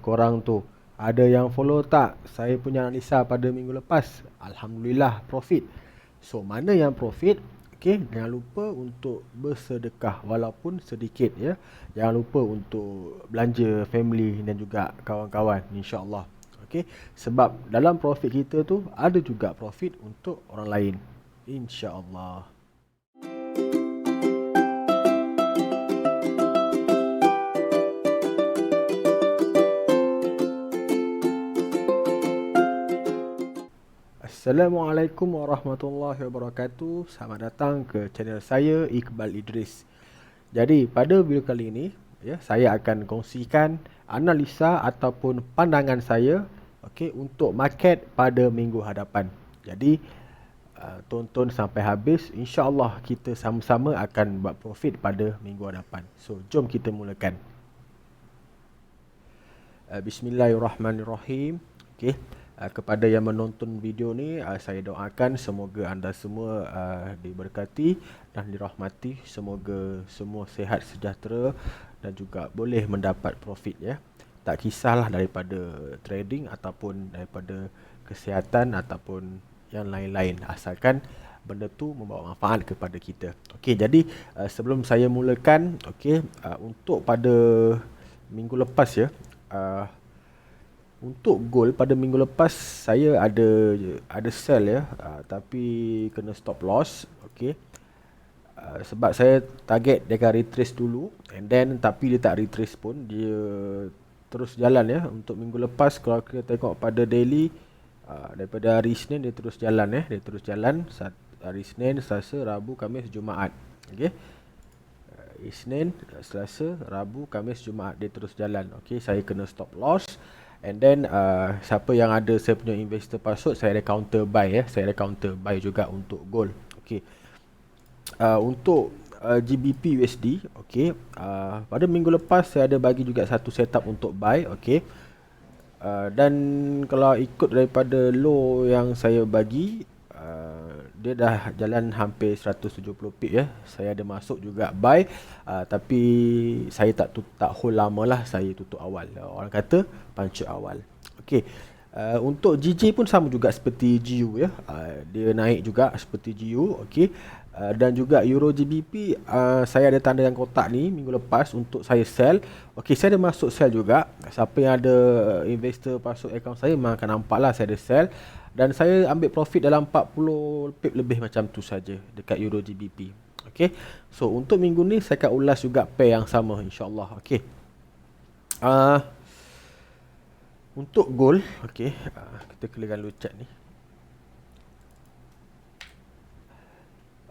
Korang tu ada yang follow tak saya punya analisa pada minggu lepas? Alhamdulillah profit. So mana yang profit? Okey, jangan lupa untuk bersedekah walaupun sedikit ya. Jangan lupa untuk belanja family dan juga kawan-kawan insya-Allah. Okey, sebab dalam profit kita tu ada juga profit untuk orang lain. Insya-Allah. Assalamualaikum warahmatullahi wabarakatuh. Selamat datang ke channel saya Iqbal Idris. Jadi pada video kali ini ya, saya akan kongsikan analisa ataupun pandangan saya untuk market pada minggu hadapan. Jadi tonton sampai habis, insya-Allah kita sama-sama akan buat profit pada minggu hadapan. So jom kita mulakan. Bismillahirrahmanirrahim. Okey, kepada yang menonton video ni, saya doakan semoga anda semua diberkati dan dirahmati, semoga semua sihat sejahtera dan juga boleh mendapat profit ya. Tak kisahlah daripada trading ataupun daripada kesihatan ataupun yang lain-lain, asalkan benda tu membawa manfaat kepada kita. Okey, jadi sebelum saya mulakan, untuk pada minggu lepas ya, untuk gold pada minggu lepas saya ada sell ya, tapi kena stop loss. Sebab saya target dia akan retrace dulu, and then tapi dia tak retrace pun, dia terus jalan ya. Untuk minggu lepas kalau kita tengok pada daily, daripada hari Isnin dia terus jalan ya, dia terus jalan hari Isnin, Selasa, Rabu, Khamis, Jumaat. Okey, Isnin, Selasa, Rabu, Khamis, Jumaat dia terus jalan. Okey, saya kena stop loss. And then siapa yang ada saya punya investor password, saya ada counter buy ya. Saya ada counter buy juga untuk gold. Okey. Untuk GBP USD, okey. Pada minggu lepas saya ada bagi juga satu setup untuk buy, okey. Dan kalau ikut daripada low yang saya bagi, dia dah jalan hampir 170 pip ya. Saya ada masuk juga buy, tapi saya tak hold lama lah, saya tutup awal. Orang kata punch awal. Okey. Untuk GJ pun sama juga seperti GU ya. Dia naik juga seperti GU, okey. Dan juga Euro GBP, saya ada tanda yang kotak ni minggu lepas untuk saya sell. Okey, saya ada masuk sell juga. Siapa yang ada investor password account saya memang akan nampak lah saya ada sell. Dan saya ambil profit dalam 40 pip lebih macam tu saja dekat Euro GBP. Okey. So untuk minggu ni saya akan ulas juga pair yang sama insya-Allah. Okey. Untuk gold, okey, kita clearkan dulu chat ni.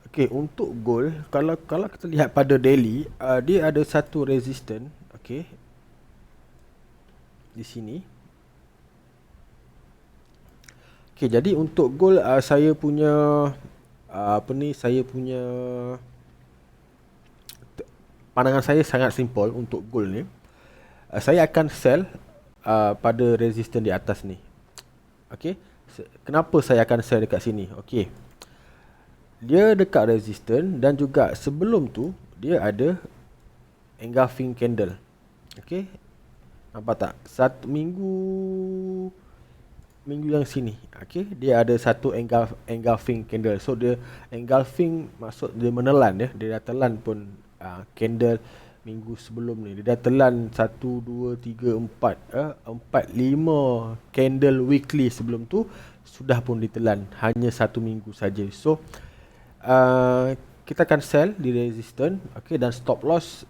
Okey, untuk gold, kalau kita lihat pada daily, dia ada satu resistance, okey, di sini. Okey, jadi untuk gold, saya punya saya punya pandangan saya sangat simple untuk gold ni. Saya akan sell pada resistance di atas ni. Okey, kenapa saya akan sell dekat sini? Okey, dia dekat resistance dan juga sebelum tu dia ada engulfing candle. Okey, nampak tak? Satu minggu yang sini, okey, dia ada satu engulfing candle. So dia engulfing maksud dia menelan ya. Dia dah telan pun candle minggu sebelum ni. Dia dah telan 1 2 3 4 5 candle weekly sebelum tu sudah pun ditelan hanya satu minggu saja. So kita akan sell di resistance, okey, dan stop loss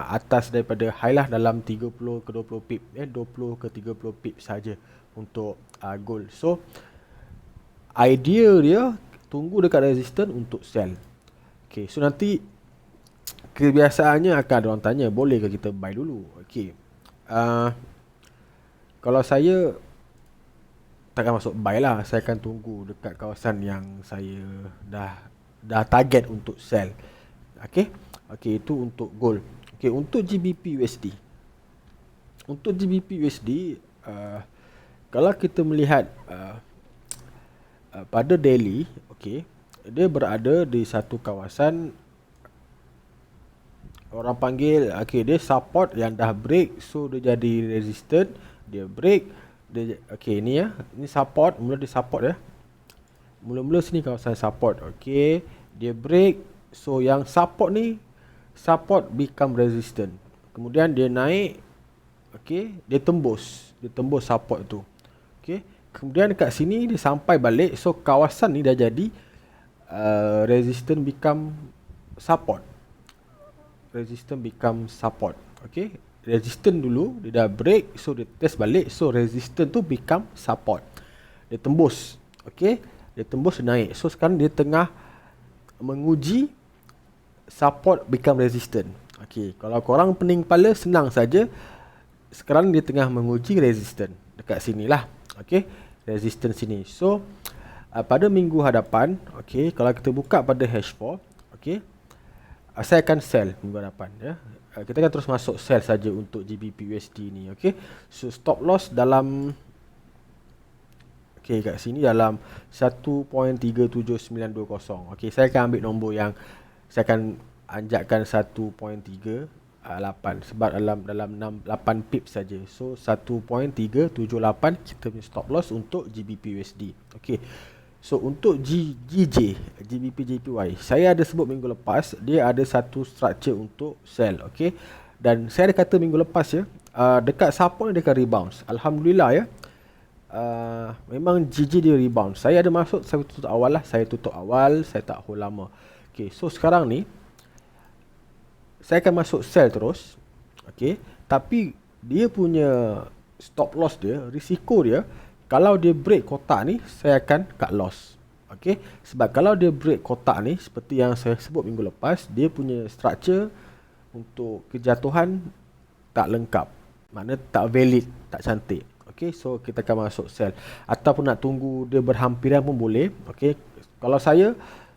atas daripada high lah dalam 30 ke 20 pip ya, 20 ke 30 pip saja untuk gold. So idea dia tunggu dekat resistance untuk sell. Okey, so nanti kebiasaannya akan ada orang tanya, boleh ke kita buy dulu? Okey, kalau saya takkan masuk buy lah, saya akan tunggu dekat kawasan yang saya dah target untuk sell. Okey, itu untuk gold. Okey, untuk GBP USD. Untuk GBP USD, kalau kita melihat pada daily, okey, dia berada di satu kawasan orang panggil, okay, dia support yang dah break, so dia jadi resistant, dia break, dia, okay, ni ya, ni support, mula dia support ya, mula-mula sini kawasan support, okay, dia break, so yang support ni, support become resistant, kemudian dia naik, okay, dia tembus support tu, okay, kemudian dekat sini dia sampai balik, so kawasan ni dah jadi resistant become support, resistant become support. Okay, resistant dulu dia dah break, so dia test balik, so resistant tu become support, dia tembus. Okay, dia tembus, dia naik, so sekarang dia tengah menguji support become resistant. Okay, kalau korang pening kepala senang saja, sekarang dia tengah menguji resistant dekat sini lah. Okay, resistant sini. So pada minggu hadapan, okay, kalau kita buka pada H4, okay, saya akan sell minggu hadapan ya. Kita akan terus masuk sell saja untuk GBP USD ni, okey. So stop loss dalam, okey, kat sini dalam 1.37920. Okey, saya akan ambil nombor yang saya akan anjakkan 1.38 sebab dalam 8 pips saja. So 1.378 kita punya stop loss untuk GBP USD. Okey. So untuk GBP JPY, saya ada sebut minggu lepas, dia ada satu structure untuk sell, okey. Dan saya ada kata minggu lepas ya, dekat support dia akan rebound. Alhamdulillah ya. Memang dia rebound. Saya ada masuk, saya tutup awal lah, saya tak hold lama. Okey, so sekarang ni saya akan masuk sell terus. Okey, tapi dia punya stop loss dia, risiko dia, kalau dia break kotak ni, saya akan cut loss. Okey, sebab kalau dia break kotak ni, seperti yang saya sebut minggu lepas, dia punya structure untuk kejatuhan tak lengkap, maknanya tak valid, tak cantik. Okey, so kita akan masuk sell, ataupun nak tunggu dia berhampiran pun boleh. Okey, kalau saya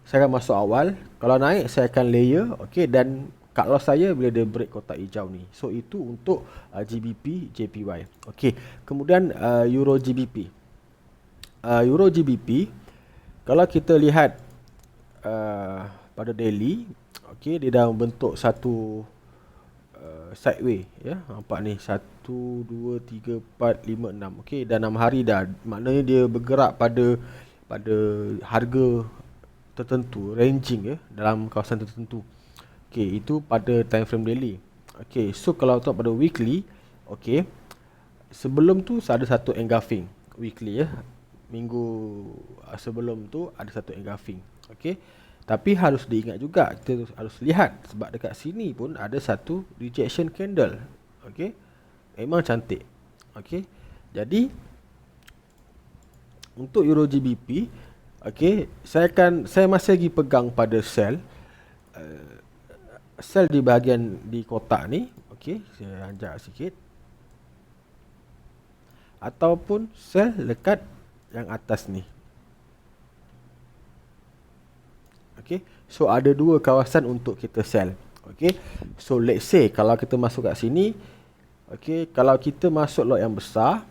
akan masuk awal, kalau naik saya akan layer, okey, dan cut loss saya bila dia break kotak hijau ni. So itu untuk GBP JPY. Okey, kemudian Euro GBP. Euro GBP, kalau kita lihat pada daily, okey, dia dah membentuk satu sideway ya. Nampak ni 1 2 3 4 5 6. Okey, dah 6 hari dah. Maknanya dia bergerak pada harga tertentu, ranging ya, dalam kawasan tertentu. Okey, itu pada time frame daily. Okey, so kalau tengok pada weekly, okey, sebelum tu ada satu engulfing weekly ya. Minggu sebelum tu ada satu engulfing. Okey. Tapi harus diingat juga, kita harus lihat sebab dekat sini pun ada satu rejection candle. Okey. Memang cantik. Okey. Jadi untuk Euro GBP, okey, saya masih lagi pegang pada sell. Sell di bahagian di kotak ni, okey, saya anjak sikit, ataupun sell dekat yang atas ni. Okey, so ada dua kawasan untuk kita sell. Okey, so let's say kalau kita masuk kat sini, okey, kalau kita masuk lot yang besar,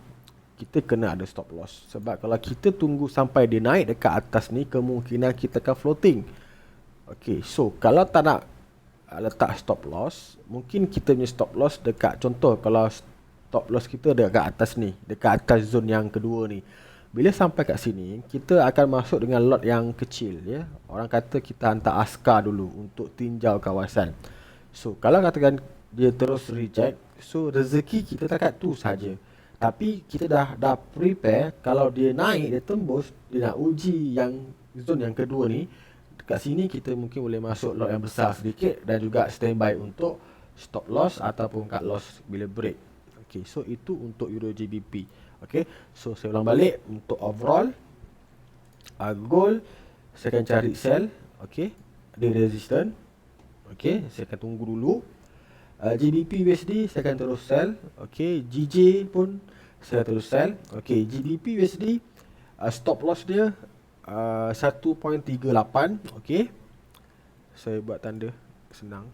kita kena ada stop loss. Sebab kalau kita tunggu sampai dia naik dekat atas ni, kemungkinan kita akan floating. Okey, so kalau tak nak letak stop loss, mungkin kita punya stop loss dekat, contoh kalau stop loss kita dekat atas ni, dekat atas zone yang kedua ni, bila sampai kat sini kita akan masuk dengan lot yang kecil ya. Orang kata kita hantar askar dulu untuk tinjau kawasan. So kalau katakan dia terus reject, so rezeki kita takat tu saja. Tapi kita dah prepare, kalau dia naik, dia tembus, dia nak uji yang zone yang kedua ni, kat sini kita mungkin boleh masuk lot yang besar sedikit dan juga standby untuk stop loss ataupun cut loss bila break. Okey, so itu untuk Euro GBP. Okey, so saya ulang balik untuk overall gold saya akan cari sell, okey, ada resistance. Okey, saya akan tunggu dulu. GBP USD saya akan terus sell. Okey, GJ pun saya terus sell. Okey, GBP USD stop loss dia 1.38. Okey, saya buat tanda senang.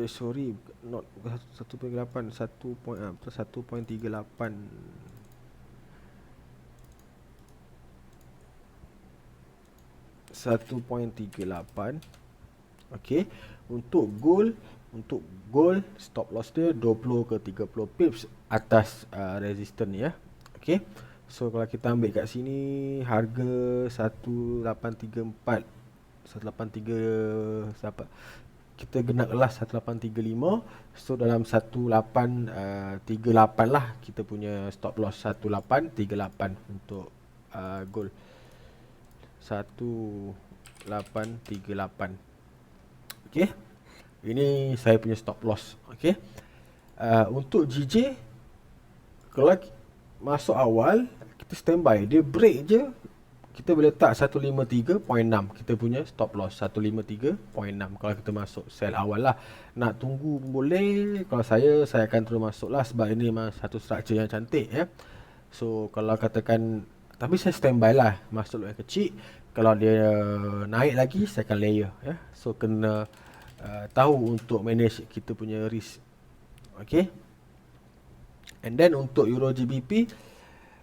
Sorry, not 1.8, 1.38. 1.38. Okey. Untuk gold stop loss dia 20 ke 30 pips atas resistance ya. Okey. So kalau kita ambil kat sini harga 1834 1834 siapa kita genaplah 1835. So dalam 1838 lah kita punya stop loss 1838 untuk gold 1838. Okey. Ini saya punya stop loss. Okey. Untuk GJ kalau masuk awal kita standby, dia break je kita boleh letak 153.6 kita punya stop loss 153.6 kalau kita masuk sell awal lah. Nak tunggu pun boleh. Kalau saya akan terus masuk lah sebab ini memang satu structure yang cantik ya. So kalau katakan, tapi saya standby lah, masuk yang kecil. Kalau dia naik lagi saya akan layer ya. So kena tahu untuk manage kita punya risk. Okay. And then untuk Euro GBP,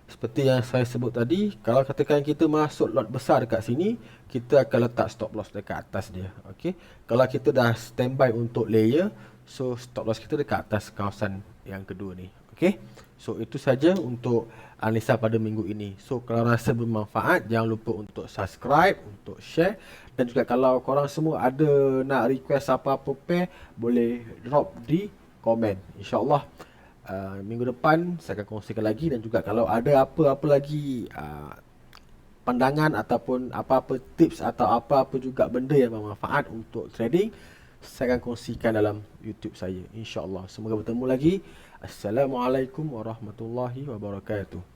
seperti yang saya sebut tadi, kalau katakan kita masuk lot besar dekat sini, kita akan letak stop loss dekat atas dia. Okay. Kalau kita dah standby untuk layer, so stop loss kita dekat atas kawasan yang kedua ni. Okay. So itu saja untuk analisa pada minggu ini. So kalau rasa bermanfaat, jangan lupa untuk subscribe, untuk share. Dan juga kalau korang semua ada nak request apa-apa pair, boleh drop di komen. InsyaAllah minggu depan saya akan kongsikan lagi. Dan juga kalau ada apa-apa lagi pandangan ataupun apa-apa tips atau apa-apa juga benda yang bermanfaat untuk trading, saya akan kongsikan dalam YouTube saya, InsyaAllah. Semoga bertemu lagi. Assalamualaikum warahmatullahi wabarakatuh.